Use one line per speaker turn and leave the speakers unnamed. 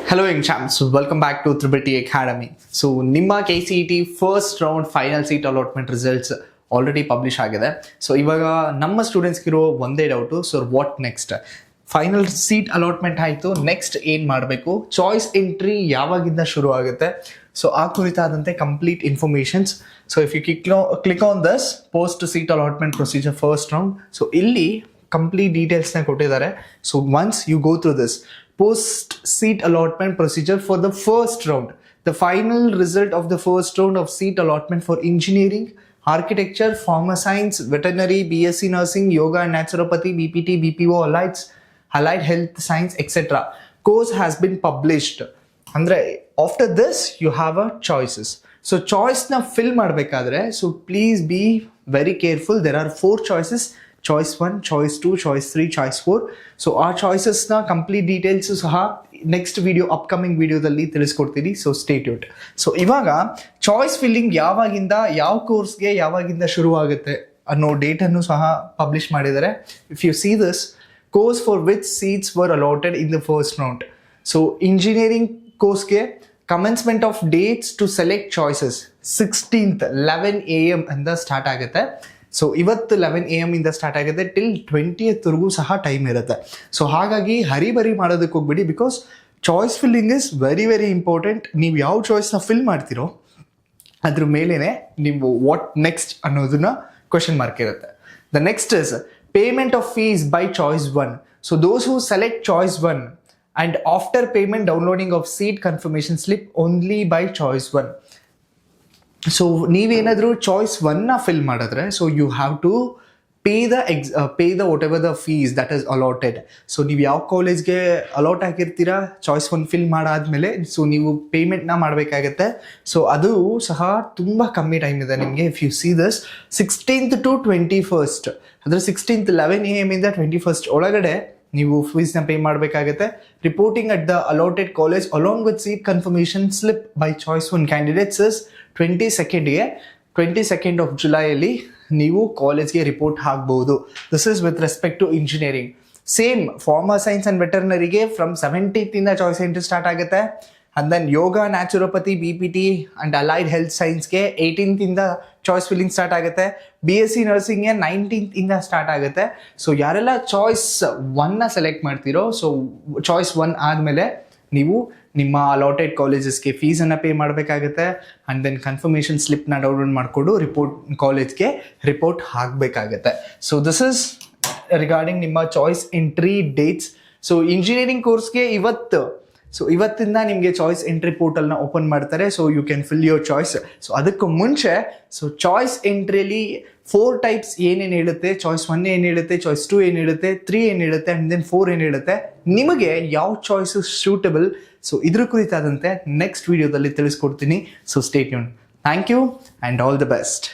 Hello young champs, welcome back to Triple T Academy. So ನಿಮ್ಮ KCET first round final seat allotment results already publish ಆಗಿದೆ. So ಇವಾಗ ನಮ್ಮ ಸ್ಟೂಡೆಂಟ್ಸ್ಗಿರೋ ಒಂದೇ doubt, so what next? Final seat allotment ಆಯಿತು, next ಏನು ಮಾಡಬೇಕು? Choice entry ಯಾವಾಗಿಂದ ಶುರು ಆಗುತ್ತೆ? ಸೊ ಆ ಕುರಿತಾದಂತೆ complete informations. So if you click on this post seat allotment procedure first round, so ಇಲ್ಲಿ ಕಂಪ್ಲೀಟ್ ಡೀಟೇಲ್ಸ್ನ ಕೊಟ್ಟಿದ್ದಾರೆ. So once you go through this post seat allotment procedure for the first round, the final result of the first round of seat allotment for engineering, architecture, pharma science, veterinary, BSc nursing, yoga and naturopathy, BPT, BPO, allied health science, etc. course has been published. Andre after this you have a choices. So choice na fill madbekadre, so please be very careful. There are 4 choices: choice 1, choice 2, choice 3, choice 4. So ಆ ಚಾಯ್ಸಸ್ನ complete details ಸಹ next video, upcoming ವಿಡಿಯೋದಲ್ಲಿ ತಿಳಿಸ್ಕೊಡ್ತೀನಿ. So stay tuned. So ಇವಾಗ choice filling ಯಾವಾಗಿಂದ, ಯಾವ ಕೋರ್ಸ್ಗೆ ಯಾವಾಗಿಂದ ಶುರು ಆಗುತ್ತೆ ಅನ್ನೋ ಡೇಟನ್ನು ಸಹ ಪಬ್ಲಿಷ್ ಮಾಡಿದ್ದಾರೆ. If you see this, course for which seats were allotted in the first round. So engineering ಕೋರ್ಸ್ಗೆ commencement of dates to select choices 16th 11 AM ಅಂತ ಸ್ಟಾರ್ಟ್ ಆಗುತ್ತೆ. ಸೊ ಇವತ್ತು 11 AM ಇಂದ ಸ್ಟಾರ್ಟ್ ಆಗುತ್ತೆ, ಟಿಲ್ 20th ಸಹ time ಇರುತ್ತೆ. So ಹಾಗಾಗಿ hurry-burry ಮಾಡೋದಕ್ಕೆ ಹೋಗ್ಬಿಡಿ, because choice filling is very very important. ನೀವು ಯಾವ ಚಾಯ್ಸ್ನ ಫಿಲ್ ಮಾಡ್ತೀರೋ ಅದ್ರ ಮೇಲೇ ನೀವು ವಾಟ್ ನೆಕ್ಸ್ಟ್ ಅನ್ನೋದನ್ನ ಕ್ವಶನ್ ಮಾರ್ಕ್ ಇರುತ್ತೆ. The next is payment of fees by choice 1. So those who select choice 1 and after payment downloading of seat confirmation slip only by choice 1. So ನೀವೇನಾದರೂ choice 1ನ fill ಮಾಡಿದ್ರೆ, so you have to pay the whatever the fees that is allotted. So ನೀವು ಯಾವ ಕಾಲೇಜ್ಗೆ allot ಆಗಿರ್ತೀರಾ choice 1 fill ಮಾಡಾದ್ಮೇಲೆ, so ನೀವು ಪೇಮೆಂಟ್ನ ಮಾಡಬೇಕಾಗತ್ತೆ. ಸೊ ಅದು ಸಹ ತುಂಬ ಕಮ್ಮಿ ಟೈಮ್ ಇದೆ ನಿಮಗೆ. If you see this 16th to 21st, ಅಂದರೆ 16th 11 AM ಇಂದ 21st ಒಳಗಡೆ ನೀವು ಫೀಸ್ನ ಪೇ ಮಾಡಬೇಕಾಗತ್ತೆ. Reporting at the allotted college along with seat confirmation slip by choice 1 candidates is 22nd of ಜುಲೈಯಲ್ಲಿ ನೀವು ಕಾಲೇಜ್ಗೆ ರಿಪೋರ್ಟ್ ಹಾಕ್ಬೋದು. This is with respect to engineering. Same pharma science and ವೆಟರ್ನರಿಗೆ ಫ್ರಮ್ 17th ಇಂದ ಚಾಯ್ಸ್ ಎಂಟ್ರಿ ಸ್ಟಾರ್ಟ್ ಆಗುತ್ತೆ. And then yoga, naturopathy, BPT and allied health ಸೈನ್ಸ್ಗೆ 18th ಇಂದ choice filling start ಆಗುತ್ತೆ. BSc ನರ್ಸಿಂಗ್ಗೆ 19th ಇಂದ ಸ್ಟಾರ್ಟ್ ಆಗುತ್ತೆ. ಸೊ ಯಾರೆಲ್ಲ ಚಾಯ್ಸ್ 1ನ ಸೆಲೆಕ್ಟ್ ಮಾಡ್ತೀರೋ, ಸೊ ಚಾಯ್ಸ್ 1 ಆದಮೇಲೆ ನೀವು ನಿಮ್ಮ ಅಲಾಟೆಡ್ ಕಾಲೇಜಸ್ಗೆ ಫೀಸನ್ನು ಪೇ ಮಾಡಬೇಕಾಗುತ್ತೆ. ಆ್ಯಂಡ್ ದೆನ್ ಕನ್ಫರ್ಮೇಷನ್ ಸ್ಲಿಪ್ನ ಡೌನ್ಲೋಡ್ ಮಾಡಿಕೊಂಡು ಕಾಲೇಜ್ಗೆ ರಿಪೋರ್ಟ್ ಹಾಕಬೇಕಾಗತ್ತೆ. ಸೊ ದಿಸ್ ಇಸ್ ರಿಗಾರ್ಡಿಂಗ್ ನಿಮ್ಮ choice entry dates. So engineering ಕೋರ್ಸ್ಗೆ ಇವತ್ತಿಂದ ನಿಮಗೆ ಚಾಯ್ಸ್ ಎಂಟ್ರಿ ಪೋರ್ಟಲ್ನ ಓಪನ್ ಮಾಡ್ತಾರೆ. So you can fill your choice. So ಅದಕ್ಕೂ ಮುಂಚೆ, ಸೊ ಚಾಯ್ಸ್ ಎಂಟ್ರಿಯಲ್ಲಿ 4 ಟೈಪ್ಸ್ ಏನೇನು ಹೇಳುತ್ತೆ, ಚಾಯ್ಸ್ 1 ಏನು ಹೇಳುತ್ತೆ, ಚಾಯ್ಸ್ 2 ಏನು ಹೇಳುತ್ತೆ, 3 ಏನು ಹೇಳುತ್ತೆ, ಆ್ಯಂಡ್ ದೆನ್ 4 ಏನು ಹೇಳುತ್ತೆ, ನಿಮಗೆ ಯಾವ ಚಾಯ್ಸ್ ಸೂಟಬಲ್, ಸೊ ಇದ್ರ ಕುರಿತಾದಂತೆ ನೆಕ್ಸ್ಟ್ ವಿಡಿಯೋದಲ್ಲಿ ತಿಳಿಸ್ಕೊಡ್ತೀನಿ. So stay tuned. Thank you and all the best.